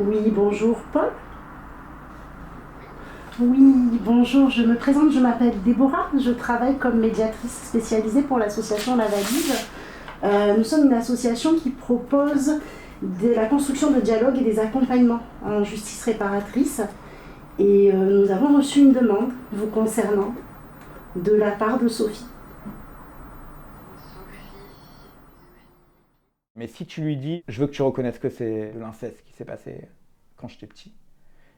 Oui, bonjour, Paul. Oui, bonjour, je me présente, je m'appelle Déborah, je travaille comme médiatrice spécialisée pour l'association La Valise. Nous sommes une association qui propose la construction de dialogues et des accompagnements en justice réparatrice. Et nous avons reçu une demande vous concernant de la part de Sophie. Mais si tu lui dis, je veux que tu reconnaisses que c'est de l'inceste qui s'est passé quand j'étais petit,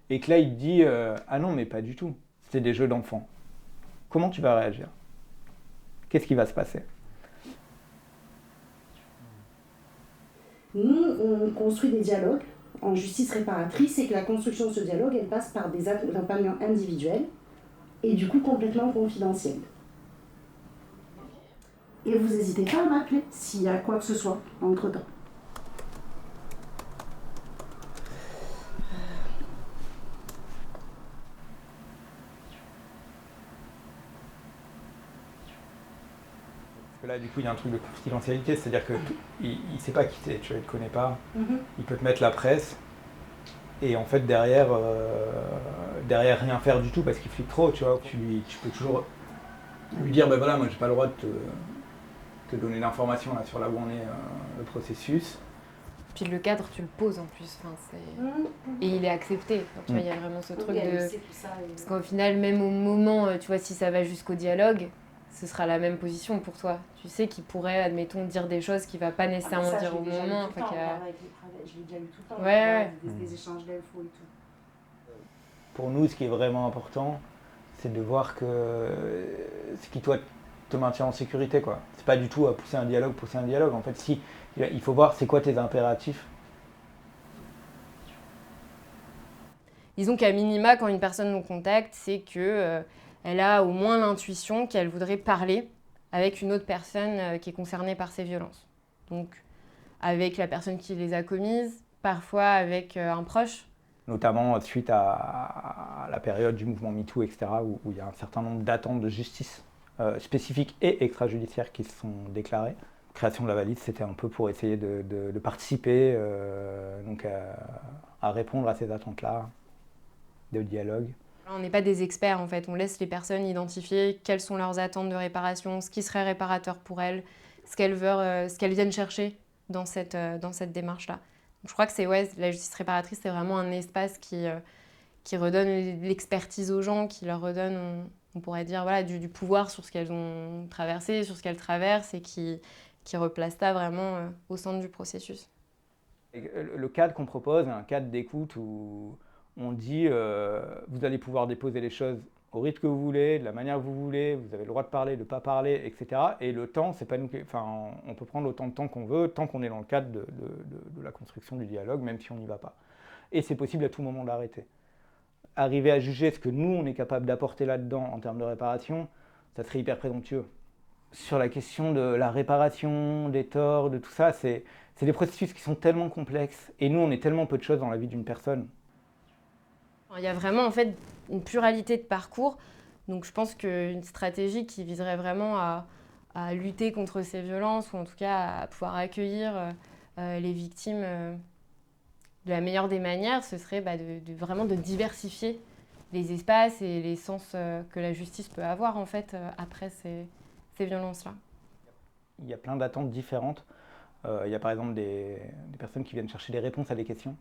et que là il te dit, ah non mais pas du tout, c'était des jeux d'enfants, comment tu vas réagir? Qu'est-ce qui va se passer? Nous, on construit des dialogues en justice réparatrice et que la construction de ce dialogue, elle passe par des accompagnements individuels et du coup complètement confidentiels. Et vous n'hésitez pas à m'appeler s'il y a quoi que ce soit entre-temps. Parce que là du coup il y a un truc de confidentialité, c'est-à-dire qu'il ne sait pas qui t'es, tu ne le connais pas, il peut te mettre la presse, et en fait derrière rien faire du tout parce qu'il flippe trop, tu vois. Tu peux toujours lui dire, ben voilà, moi j'ai pas le droit de te donner l'information là sur là où on est le processus. Puis le cadre, tu le poses en plus, et il est accepté. Enfin, tu vois, il y a vraiment ce truc de... Parce qu'au final, même au moment, tu vois, si ça va jusqu'au dialogue, ce sera la même position pour toi. Tu sais qu'il pourrait, admettons, dire des choses qu'il va pas nécessairement dire au moment. Je l'ai déjà eu tout le temps, ouais. des échanges d'infos et tout. Pour nous, ce qui est vraiment important, c'est de voir que ce qui, toi, te maintient en sécurité, quoi. C'est pas du tout à pousser un dialogue. En fait, si, il faut voir c'est quoi tes impératifs. Disons qu'à minima, quand une personne nous contacte, c'est que elle a au moins l'intuition qu'elle voudrait parler avec une autre personne qui est concernée par ces violences. Donc, avec la personne qui les a commises, parfois avec un proche. Notamment suite à la période du mouvement MeToo, etc., où il y a un certain nombre d'attentes de justice spécifiques et extrajudiciaires qui se sont déclarées. La création de la valise, c'était un peu pour essayer de participer donc à répondre à ces attentes-là, de dialogue. On n'est pas des experts en fait, on laisse les personnes identifier quelles sont leurs attentes de réparation, ce qui serait réparateur pour elles, ce qu'elles viennent chercher dans cette démarche-là. Donc, je crois que la justice réparatrice, c'est vraiment un espace qui redonne l'expertise aux gens, qui leur redonne, on pourrait dire, voilà, du pouvoir sur ce qu'elles ont traversé, sur ce qu'elles traversent, et qui replace ça vraiment au centre du processus. Le cadre qu'on propose est un cadre d'écoute où on dit vous allez pouvoir déposer les choses au rythme que vous voulez, de la manière que vous voulez, vous avez le droit de parler, de ne pas parler, etc. Et le temps, c'est pas nous on peut prendre autant de temps qu'on veut, tant qu'on est dans le cadre de la construction du dialogue, même si on n'y va pas. Et c'est possible à tout moment d'arrêter. Arriver à juger ce que nous, on est capable d'apporter là-dedans en termes de réparation, ça serait hyper présomptueux. Sur la question de la réparation, des torts, de tout ça, c'est des processus qui sont tellement complexes. Et nous, on est tellement peu de choses dans la vie d'une personne. Il y a vraiment en fait une pluralité de parcours. Donc je pense qu'une stratégie qui viserait vraiment à lutter contre ces violences, ou en tout cas à pouvoir accueillir les victimes de la meilleure des manières, ce serait vraiment de diversifier les espaces et les sens que la justice peut avoir en fait après ces violences-là. Il y a plein d'attentes différentes. Il y a par exemple des personnes qui viennent chercher des réponses à des questions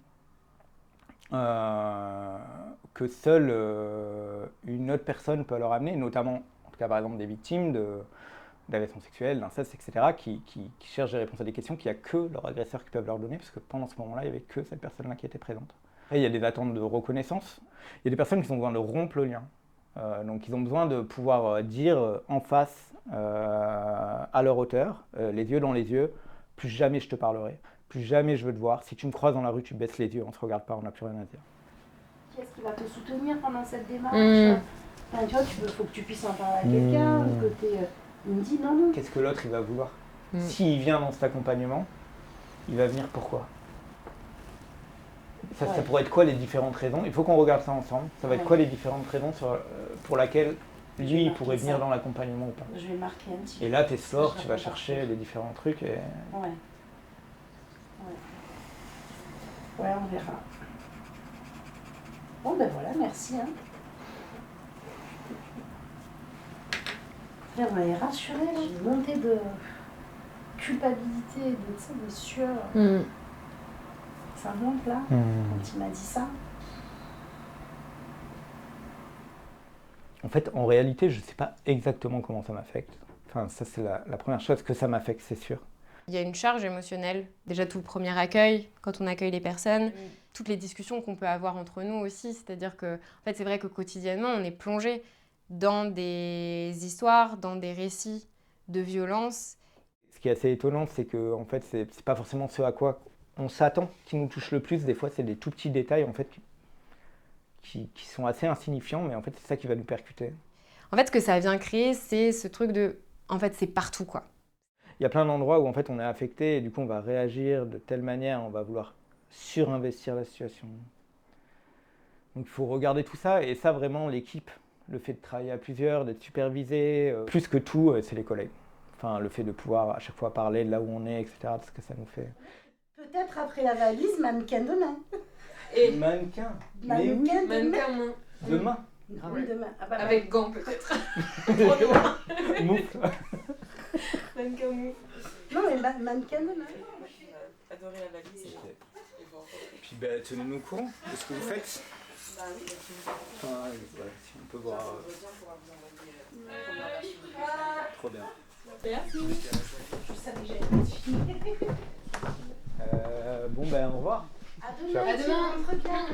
que seule une autre personne peut leur amener, notamment, en tout cas par exemple des victimes d'agressions sexuelles, d'inceste, etc., qui cherchent des réponses à des questions qu'il n'y a que leurs agresseurs qui peuvent leur donner, parce que pendant ce moment-là, il n'y avait que cette personne-là qui était présente. Après, il y a des attentes de reconnaissance. Il y a des personnes qui ont besoin de rompre le lien. Donc ils ont besoin de pouvoir dire en face, à leur hauteur, les yeux dans les yeux, plus jamais je te parlerai, plus jamais je veux te voir. Si tu me croises dans la rue, tu baisses les yeux, on ne se regarde pas, on n'a plus rien à dire. Qui est-ce qui va te soutenir pendant cette démarche enfin, tu vois, faut que tu puisses en parler à quelqu'un, le côté... il me dit non. Qu'est-ce que l'autre il va vouloir? S'il vient dans cet accompagnement, il va venir pourquoi? Ça pourrait être quoi les différentes raisons? Il faut qu'on regarde ça ensemble. Ça va être quoi les différentes raisons pour lesquelles lui il pourrait venir dans l'accompagnement ou pas? Je vais marquer un petit peu. Et là, t'es fort, tu vas chercher les différents trucs et... Ouais, on verra. Bon, ben voilà, merci. Hein. Là, on m'avait rassurée, j'ai une montée de culpabilité, de sueur. Ça monte là, quand il m'a dit ça. En fait, en réalité, je ne sais pas exactement comment ça m'affecte. Enfin, ça, c'est la première chose que ça m'affecte, c'est sûr. Il y a une charge émotionnelle. Déjà, tout le premier accueil, quand on accueille les personnes, toutes les discussions qu'on peut avoir entre nous aussi. C'est-à-dire que, en fait, c'est vrai que quotidiennement, on est plongé dans des histoires, dans des récits de violence. Ce qui est assez étonnant, c'est que en fait, c'est pas forcément ce à quoi on s'attend qui nous touche le plus. Des fois, c'est des tout petits détails en fait, qui sont assez insignifiants, mais en fait, c'est ça qui va nous percuter. En fait, ce que ça vient créer, c'est ce truc de... En fait, c'est partout, quoi. Il y a plein d'endroits où en fait, on est affecté et du coup, on va réagir de telle manière, on va vouloir surinvestir la situation. Donc, il faut regarder tout ça, et ça, vraiment, l'équipe, le fait de travailler à plusieurs, d'être supervisé, plus que tout, c'est les collègues. Enfin, le fait de pouvoir à chaque fois parler de là où on est, etc., de ce que ça nous fait. Peut-être après la valise, mannequin demain. Et mannequin. Mais oui, Mannequin demain. Oui, demain. Ah bah, avec gants, peut-être. Moufle. Mannequin mou. Non, mais mannequin demain. Adorer la valise. Puis tenez-nous au courant de ce que vous faites. Enfin, ouais, si on peut voir. Trop bien. Merci. Je savais que j'allais pas finir. Bon, au revoir. À demain. À demain.